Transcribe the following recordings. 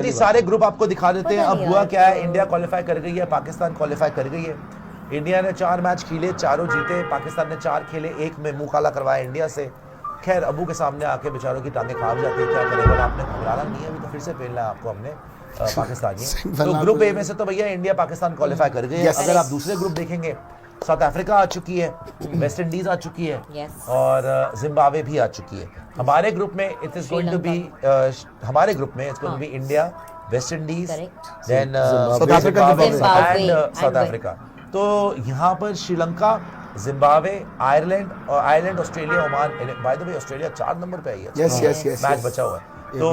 जी सारे ग्रुप आपको दिखा देते हैं। अब हुआ क्या है, इंडिया क्वालिफाई कर गई है, पाकिस्तान क्वालिफाई कर गई है। इंडिया ने 4 मैच खेले, चारों जीते। पाकिस्तान ने 4 खेले, 1 में मुंह काला करवाया इंडिया से। खैर अबू के सामने आके बेचारों की टांगें खा जाती है, क्या करें। बट आपने घबराना नहीं है, अभी तो फिर से खेलना है आपको हमने पाकिस्तानी। तो ग्रुप ए में से तो भैया इंडिया पाकिस्तान क्वालिफाई कर गए। अगर आप दूसरे ग्रुप देखेंगे, साउथ अफ्रीका आ चुकी है, वेस्ट इंडीज आ चुकी है और जिम्बाब्वे भी आ चुकी है। हमारे ग्रुप में it is going to be हमारे ग्रुप में it's going to be India, West Indies, then South Africa and South Africa. तो यहाँ पर Sri Lanka, Zimbabwe, Ireland, Australia, Oman. By the way Australia 4 number पे आई है, मैच बचा हुआ है। तो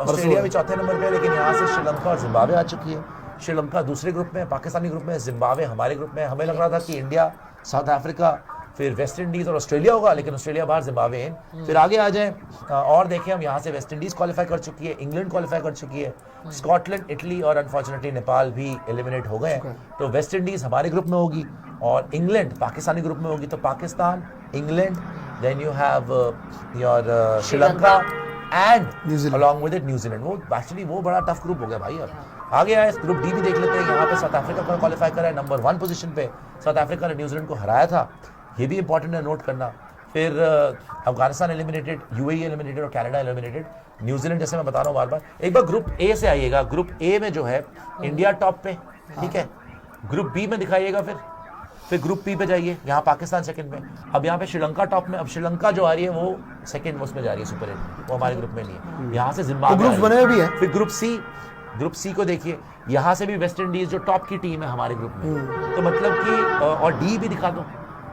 ऑस्ट्रेलिया भी चौथे नंबर पे है, लेकिन यहाँ से श्रीलंका और जिम्बाब्वे आ चुकी है। श्रीलंका दूसरे ग्रुप में, पाकिस्तानी ग्रुप में, जिम्बाब्वे हमारे ग्रुप में। हमें लग रहा था कि इंडिया, साउथ अफ्रीका, फिर वेस्ट इंडीज और ऑस्ट्रेलिया होगा, लेकिन ऑस्ट्रेलिया बाहर, जिम्बाब्वे इन। फिर आगे आ जाएं और देखें, हम यहाँ से वेस्ट इंडीज क्वालिफाई कर चुकी है, इंग्लैंड क्वालिफाई कर चुकी है, स्कॉटलैंड, इटली और अनफॉर्चुनेटली नेपाल भी एलिमिनेट हो गए। तो वेस्ट इंडीज हमारे ग्रुप में होगी और इंग्लैंड पाकिस्तानी ग्रुप में होगी। तो Pakistan, England, then you have your Sri Lanka and along with it New Zealand. वो एक्चुअली वो बड़ा टफ ग्रुप हो गया भाई। अब आगे आए ग्रुप डी भी देख लेते हैं। यहाँ पे साउथ अफ्रीका को क्वालिफाई करा है नंबर 1 पोजीशन पे। साउथ अफ्रीका ने न्यूजीलैंड को हराया था, ये भी इंपॉर्टेंट है नोट करना। फिर अफगानिस्तान एलिमिनेटेड, यूएई एलिमिनेटेड और कनाडा एलिमिनेटेड। न्यूजीलैंड जैसे मैं बता रहा हूँ बार बार। एक बार ग्रुप ए से आइएगा। ग्रुप ए में जो है इंडिया टॉप पे, ठीक है। ग्रुप बी में दिखाइएगा, फिर ग्रुप बी पे जाइए, यहाँ पाकिस्तान सेकंड में। अब यहाँ पे श्रीलंका टॉप में। अब श्रीलंका जो आ रही है वो सेकंड उसमें जा रही है, सुपर 8, वो हमारे ग्रुप में नहीं है। यहाँ से जिम्बाब्वे बने भी है। फिर ग्रुप सी को देखिए, यहाँ से भी वेस्ट इंडीज जो टॉप की टीम है हमारे ग्रुप में। तो मतलब कि और डी भी दिखा दो,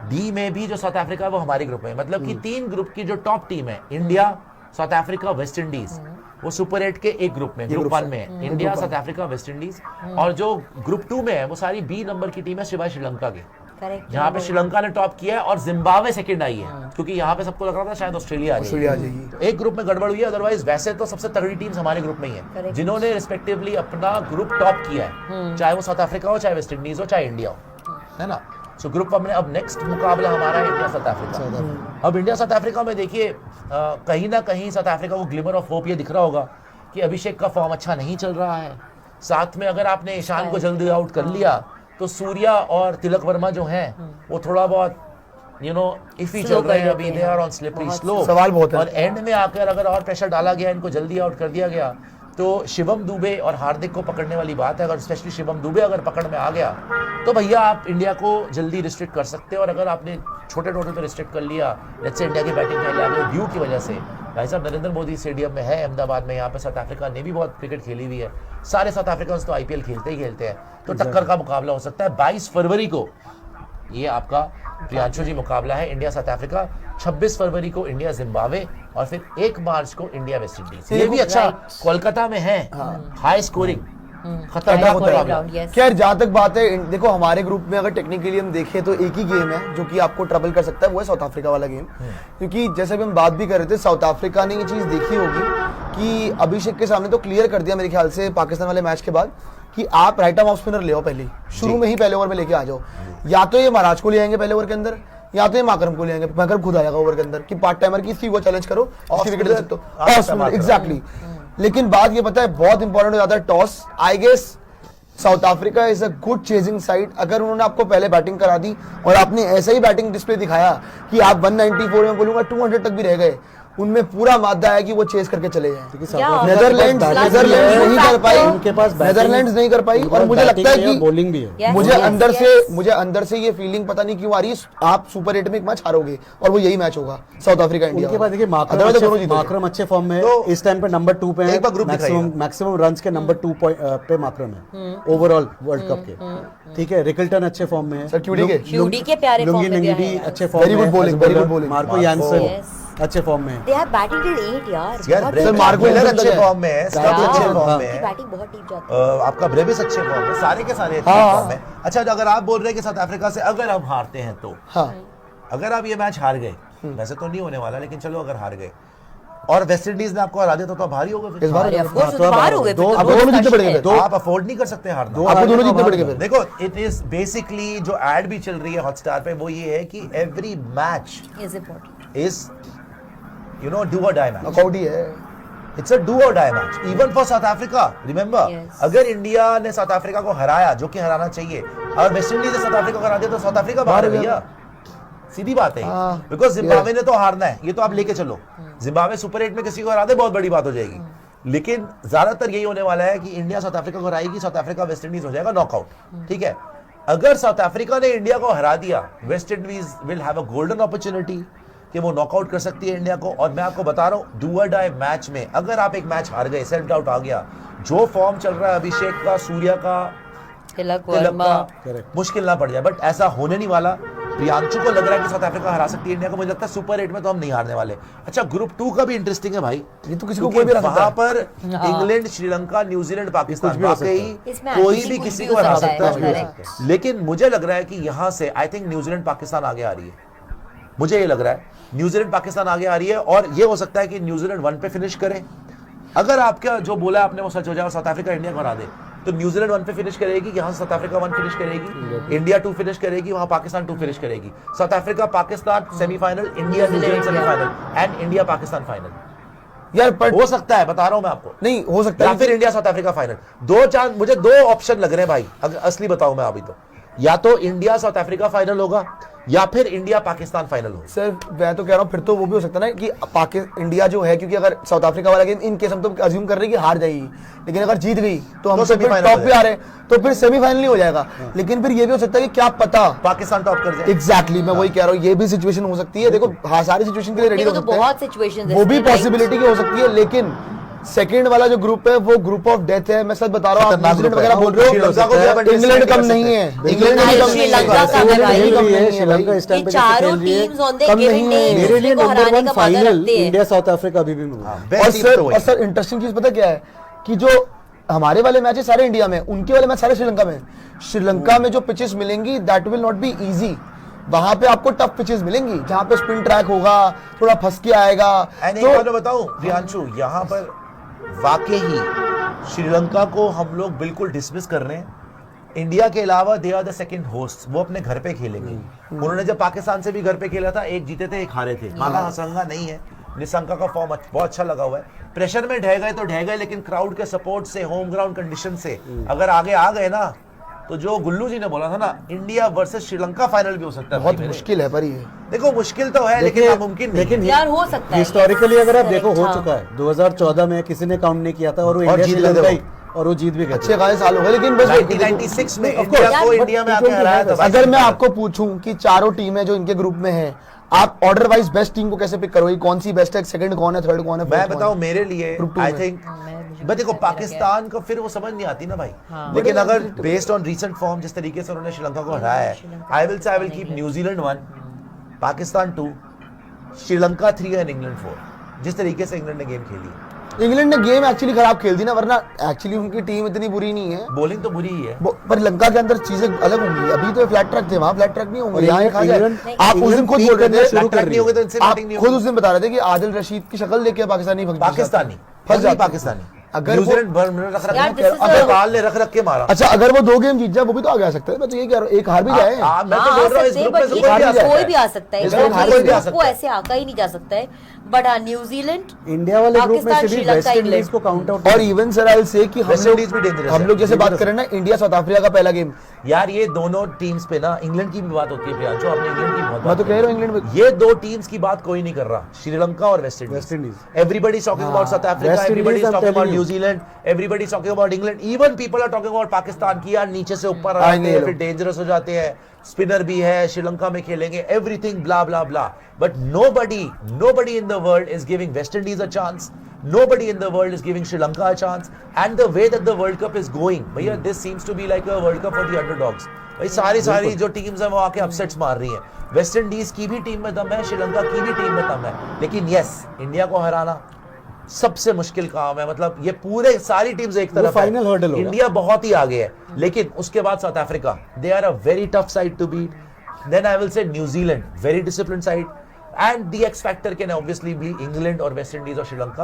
डी में भी जो साउथ अफ्रीका है वो हमारे ग्रुप में। मतलब कि 3 ग्रुप की जो टॉप टीम है, India, south Africa, West Indies, वो सुपर 8 के एक ग्रुप में, ग्रुप 1 में है। India, south Africa, waste Indies. और जो ग्रुप 2 में है वो सारी बी नंबर की टीम है सिवाय श्रीलंका के, जहाँ पे श्रीलंका ने टॉप किया है और जिम्बाब्वे सेकंड आई है। क्योंकि यहाँ पे सबको लग रहा था शायद ऑस्ट्रेलिया आ जाएगी। एक ग्रुप में गड़बड़ हुई है, अदरवाइज वैसे तो सबसे तगड़ी टीम्स हमारे ग्रुप में ही है, जिन्होंने रिस्पेक्टिवली अपना ग्रुप टॉप किया है, चाहे वो साउथ अफ्रीका हो, चाहे वेस्ट इंडीज हो, चाहे इंडिया हो, है ना। सो ग्रुप में अब नेक्स्ट मुकाबला हमारा है इंडिया साउथ अफ्रीका। अब इंडिया साउथ अफ्रीका में देखिए, कहीं ना कहीं साउथ अफ्रीका को ग्लिमर ऑफ होप ये दिख रहा होगा कि अभिषेक का फॉर्म अच्छा नहीं चल रहा है। साथ में अगर आपने ईशान को जल्दी आउट कर लिया तो सूर्या और तिलक वर्मा जो हैं वो थोड़ा बहुत इफी चल रहे हैं अभी, they are on slippery slope. सवाल बहुत है। और एंड में आकर अगर और प्रेशर डाला गया, इनको जल्दी आउट कर दिया गया, तो शिवम दुबे और हार्दिक को पकड़ने वाली बात है। अगर स्पेशली शिवम दुबे अगर पकड़ में आ गया तो भैया आप इंडिया को जल्दी रिस्ट्रिक्ट कर सकते हो। और अगर आपने छोटे टोटल पे रिस्ट्रिक्ट कर लिया, लेट्स से इंडिया की बैटिंग पहले आ गई ड्यू की वजह से, भाई साहब नरेंद्र मोदी स्टेडियम में है अहमदाबाद में, यहाँ पे साउथ अफ्रीका ने भी बहुत क्रिकेट खेली हुई है, सारे साउथ अफ्रीकन्स तो आईपीएल खेलते ही खेलते हैं, तो टक्कर का मुकाबला हो सकता है। 22 फरवरी को ये आपका प्रियांशु जी मुकाबला है, इंडिया साउथ अफ्रीका। 26 फरवरी को इंडिया जिम्बाब्वे और फिर 1 मार्च को इंडिया वेस्ट इंडीज। ये भी अच्छा कोलकाता में है, हाई स्कोरिंग, खतरनाक मुकाबला। खैर जहां तक बात है, देखो हमारे ग्रुप में अगर टेक्निकली हम देखें तो एक ही गेम है जो कि आपको ट्रबल कर सकता है, वो है साउथ अफ्रीका वाला गेम। क्योंकि जैसे भी हम बात भी कर रहे थे, साउथ अफ्रीका ने ये चीज देखी होगी कि अभिषेक के सामने तो क्लियर कर दिया मेरे ख्याल से पाकिस्तान वाले मैच के बाद कि आप राइट आर्म ऑफ स्पिनर ले आओ, पहले शुरू में ही पहले ओवर में लेके आ जाओ। या तो ये महाराज को ले आएंगे पहले ओवर के अंदर, या तो ये माकरम को ले आएंगे। माकरम खुद आएगा ओवर के अंदर कि पार्ट टाइमर की इसी को चैलेंज करो, विकेट दे सकते हो। एग्जैक्टली। लेकिन बात ये पता है बहुत इंपॉर्टेंट हो जाता है toss. I guess South Africa is a good chasing side. अगर उन्होंने आपको पहले बैटिंग करा दी और आपने ऐसा ही बैटिंग डिस्प्ले दिखाया कि आप 194 में बोलूंगा 200 तक भी रह गए, उनमें पूरा मादा है कि वो चेस करके चले जाएं। नेदरलैंड्स नहीं कर पाई, उनके पास नेदरलैंड्स नहीं कर पाई। और मुझे लगता है कि बॉलिंग भी है। मुझे अंदर से ये फीलिंग पता नहीं क्यों आ रही है, आप सुपर 8 में एक मैच हारोगे और वो यही मैच होगा साउथ अफ्रीका इंडिया। उनके पास देखिए माकरम अच्छे फॉर्म में इस टाइम पे नंबर 2 पे है, मैक्सिमम रन्स के नंबर 2 पे माकरम है ओवरऑल वर्ल्ड कप के। ठीक है, रिकल्टन अच्छे फॉर्म में है, क्यूडी के प्यारे फॉर्म में भी अच्छे फॉर्म में, very good bowling, Marco Jansen अच्छे फॉर्म में है। दे हैव बैटिंग टिल 8 यार। सर मार्को यानसन अच्छे फॉर्म में है, स्टब्स अच्छे फॉर्म में है, बैटिंग बहुत डीप जाती है। आपका ब्रेविस अच्छे फॉर्म में, सारे के सारे अच्छे फॉर्म में। अच्छा, अगर आप बोल रहे हैं कि साउथ अफ्रीका से अगर हम हारते हैं तो, अगर आप ये मैच हार गए, वैसे तो नहीं होने वाला, लेकिन चलो अगर हार गए और वेस्ट इंडीज ने आपको हरा दिया तो आप भारी हो गए। आप अफोर्ड नहीं कर सकते हारना, आपको दोनों जीतने पड़ेंगे। देखो इट इज बेसिकली जो एड भी चल रही है हॉटस्टार पे, वो ये है कि every match is important, is do or die match. अकॉर्डी है it's a do or die match even for South Africa. Remember, Yes. अगर इंडिया ने साउथ अफ्रीका को हराया, जो कि हराना चाहिए, और वेस्ट इंडीज ने साउथ अफ्रीका को हरा दिया, तो साउथ अफ्रीका बाहर है भैया, सीधी बात है। हाँ, बिकॉज जिम्बाब्वे ने तो हारना है, ये तो आप लेके चलो। जिम्बाब्वे सुपर 8 में किसी को हरा दे, बहुत बड़ी बात हो जाएगी। लेकिन ज्यादातर यही होने वाला है कि इंडिया साउथ अफ्रीका को हराएगी, साउथ अफ्रीका वेस्ट इंडीज हो जाएगा नॉकआउट। ठीक है, अगर साउथ अफ्रीका ने इंडिया को हरा दिया, West Indies will have a golden opportunity कि वो नॉकआउट कर सकती है इंडिया को। और मैं आपको बता रहा हूं, डू और डाई मैच में अगर आप एक मैच हार गए, सेल्फ डाउट आ गया, जो फॉर्म चल रहा है अभिषेक का, सूर्या का, तिलक तिलक वर्मा, का, मुश्किल ना पड़ जाए। बट ऐसा होने नहीं वाला। प्रियांशु को लग रहा है कि साउथ अफ्रीका हरा सकती है इंडिया को, मुझे लगता है सुपर 8 में तो हम नहीं हारने वाले। अच्छा, ग्रुप 2 का भी इंटरेस्टिंग है भाई, ये तो किसी को कोई भी हरा सकता वहां है। पर इंग्लैंड, श्रीलंका, न्यूजीलैंड, पाकिस्तान, वाकई इसमें कोई किसी भी कुछ किसी भी को हो हरा सकता है, सकता है। correct। लेकिन मुझे लग रहा है कि यहां से आई थिंक न्यूजीलैंड पाकिस्तान आगे आ रही है। मुझे ये लग रहा है न्यूजीलैंड पाकिस्तान आगे आ रही है, और ये हो सकता है कि न्यूजीलैंड 1 पे फिनिश करे। अगर आपका जो बोला आपने वो सच हो जाए और साउथ अफ्रीका इंडिया को हरा दे, तो न्यूजीलैंड 1 पे फिनिश करेगी, यहां साउथ अफ्रीका 1 फिनिश करेगी, इंडिया 2 फिनिश करेगी, वहां पाकिस्तान 2 फिनिश करेगी। South Africa Pakistan semifinal, India New Zealand semifinal, and India Pakistan final. यार पर हो सकता है, बता रहा हूं मैं आपको। नहीं हो सकता या है फिर इंडिया साउथ अफ्रीका फाइनल। दो चांस, मुझे 2 ऑप्शन लग रहे हैं भाई, अगर असली बताऊं मैं अभी तो, या तो इंडिया साउथ अफ्रीका फाइनल होगा, या फिर इंडिया पाकिस्तान फाइनल होगा। सर मैं तो कह रहा हूँ फिर तो वो भी हो सकता है ना कि इंडिया जो है, क्योंकि अगर साउथ अफ्रीका वाला गेम इन केस हम तो अज्यूम कर रहे हैं कि हार जाएगी, लेकिन अगर जीत गई तो हम तो तो फिर semi-final टॉप हो पे आ रहे हैं, तो फिर सेमीफाइनल ही हो जाएगा। लेकिन फिर ये भी हो सकता है कि क्या पता पाकिस्तान टॉप कर जाए। एग्जैक्टली मैं वही कह रहा हूँ, ये भी सिचुएशन हो सकती है। देखो हाँ, सारी सिचुएशन के लिए रेडी देखो हो तो सकते बहुत हैं, सिचुएशंस वो भी पॉसिबिलिटी की हो सकती है। लेकिन सेकंड वाला जो ग्रुप है वो ग्रुप ऑफ डेथ है। मैं सच बता रहा हूँ, आप खतरनाक न्यूजीलैंड group है। वगैरह बोल रहे श्रीलंका को भी आप हो, underestimate इंग्लैंड कम कर नहीं सकते है, हैं। इंग्लैंड भी कम नहीं है, श्रीलंका का है भाई। कम नहीं है श्रीलंका भाई। इस टाइम ये पे चारों खेल रही है, teams on the come given नहीं डे है। मेरे लिए को नंबर हराने 1 का वादा फाइनल रखते हैं। इंडिया साउथ अफ्रीका अभी भी मिला। Best और team सर तो वही और सर इंटरेस्टिंग चीज पता क्या है कि जो हमारे वाले मैच है सारे इंडिया में, उनके वाले मैच सारे श्रीलंका में। श्रीलंका में जो पिचेस मिलेंगी that will not be easy. वहां पे आपको टफ पिचेस मिलेंगी, जहां पे स्पिन ट्रैक होगा, थोड़ा फंस के आएगा। एंड एक बात मैं बताऊं प्रियांशु, यहाँ पर वाकई ही श्रीलंका को हम लोग बिल्कुल डिसमिस कर रहे हैं। इंडिया के अलावा they are the second host, वो अपने घर पे खेलेंगे। उन्होंने जब पाकिस्तान से भी घर पे खेला था, एक जीते थे, एक हारे थे। माना हसंगा नहीं है, निशंका का फॉर्म बहुत अच्छा लगा हुआ है। प्रेशर में ढह गए तो ढह गए, लेकिन क्राउड के सपोर्ट से, होम ग्राउंड कंडीशन से अगर आगे आ गए ना, तो जो गुल्लू जी ने बोला था ना, इंडिया वर्सेस श्रीलंका फाइनल भी हो सकता है। बहुत भाई मेरे। मुश्किल है पर ये देखो मुश्किल तो है, लेकिन नामुमकिन नहीं है। लेकिन यार हो सकता है हिस्टोरिकली अगर आप देखो हो हाँ। चुका है, 2014 में किसी ने काउंट नहीं किया था और वो और इंडिया जीत श्रीलंका गए ही, और वो जीत भी गए अच्छे खासे साल हो गए। लेकिन बस 1996 में इंडिया course, को but इंडिया में T20 आके हराया था। अगर मैं आपको पूछूं कि चारों टीमें जो इनके ग्रुप में हैं, आप ऑर्डर वाइज बेस्ट टीम को कैसे पिक करोगे? कौन सी बेस्ट है, सेकंड कौन है, थर्ड कौन है, मैं fourth कौन बताऊं है? मेरे लिए Group two आई में। थिंक, मुझे बट देखो पता पाकिस्तान को फिर वो समझ नहीं आती ना भाई। लेकिन अगर बेस्ड ऑन रीसेंट फॉर्म, जिस तरीके से उन्होंने श्रीलंका को हराया है, I will keep New Zealand 1, Pakistan 2, Sri Lanka 3 and England 4। जिस तरीके से इंग्लैंड ने गेम खेली है, इंग्लैंड ने गेम एक्चुअली खराब खेल दी ना, वरना एक्चुअली उनकी टीम इतनी बुरी नहीं है। बॉलिंग तो बुरी ही है। पर लंका के अंदर चीजें अलग होंगी। अभी तो फ्लैट ट्रैक थे, वहां फ्लैट ट्रैक नहीं होंगे। और यहाँ खा जाए। इंग्लैंड- आप उस दिन खुद बोल रहे थे, शुरू कर Attack रही नहीं होगे है। तो इनसे आप बैटिंग नहीं खुद होगी। उस दिन बता रहे थे कि आदिल रशीद की शक्ल लेके पाकिस्तानी भग पाकिस्तानी फंस only जाते हैं। पाकिस्तानी, अगर वो- न्यूजीलैंड भर में रख यार, this is रख अगर a- बाल ने रख के मारा। अच्छा, अगर वो 2 गेम जीत जाए वो भी तो आगे आ सकता है। मैं तो ये कह रहा हूँ, एक हार भी जाए। मैं तो हाँ, बोल आ रहा हूँ इस सकते हैं, ग्रुप में but से ये कोई भी आ सकता है। कोई भी आ सकता है। इस ग्रुप में कोई भी आ ग्रुप को सकता है। ऐसे आका ही नहीं जा सकता है। बट हाँ, न्यूजीलैंड, इंडिया वाले ग्रुप में पाकिस्तान, सिर्फ श्रीलंका, वेस्ट इंडीज इंग्लैंड को काउंट आउट और इवन सर आई विल से कि वेस्ट इंडीज भी dangerous हम है। लोग जैसे बात करें ना, इंडिया साउथ अफ्रीका का पहला गेम, यार ये दोनों टीम्स पे ना इंग्लैंड की भी बात होती है प्रियांशु, आपने इंग्लैंड की बहुत मैं बात तो की। कह रहा हूँ इंग्लैंड में ये 2 टीम्स की बात कोई नहीं कर रहा, श्रीलंका और West West Indies. Indies. Everybody is talking about South Africa, West everybody Indies, is I'm talking about telling you. New Zealand, everybody is talking about England, even people are talking about Pakistan की। यार नीचे से ऊपर आते नहीं हैं, लोग। फिर डेंजरस हो जाते हैं, स्पिनर भी है, श्रीलंका में खेलेंगे, everything blah blah blah. But nobody in the world is giving West Indies a chance. Nobody in the world is giving Sri Lanka a chance. And the way that the World Cup is going, भैया, this seems to be like a World Cup for the underdogs. भाई सारी जो teams हैं वो आके upsets मार रही हैं। वेस्ट इंडीज की भी टीम में दम है, श्रीलंका की भी टीम में दम है, लेकिन यस, इंडिया को हराना सबसे मुश्किल काम है। मतलब ये पूरे सारी टीम्स एक तरफ है, final hurdle होगा। इंडिया बहुत ही आगे है, लेकिन उसके बाद South Africa, they are a very tough side to beat. Then I will say New Zealand, very discipline side, and the X factor can obviously be England और वेस्ट इंडीज और श्रीलंका।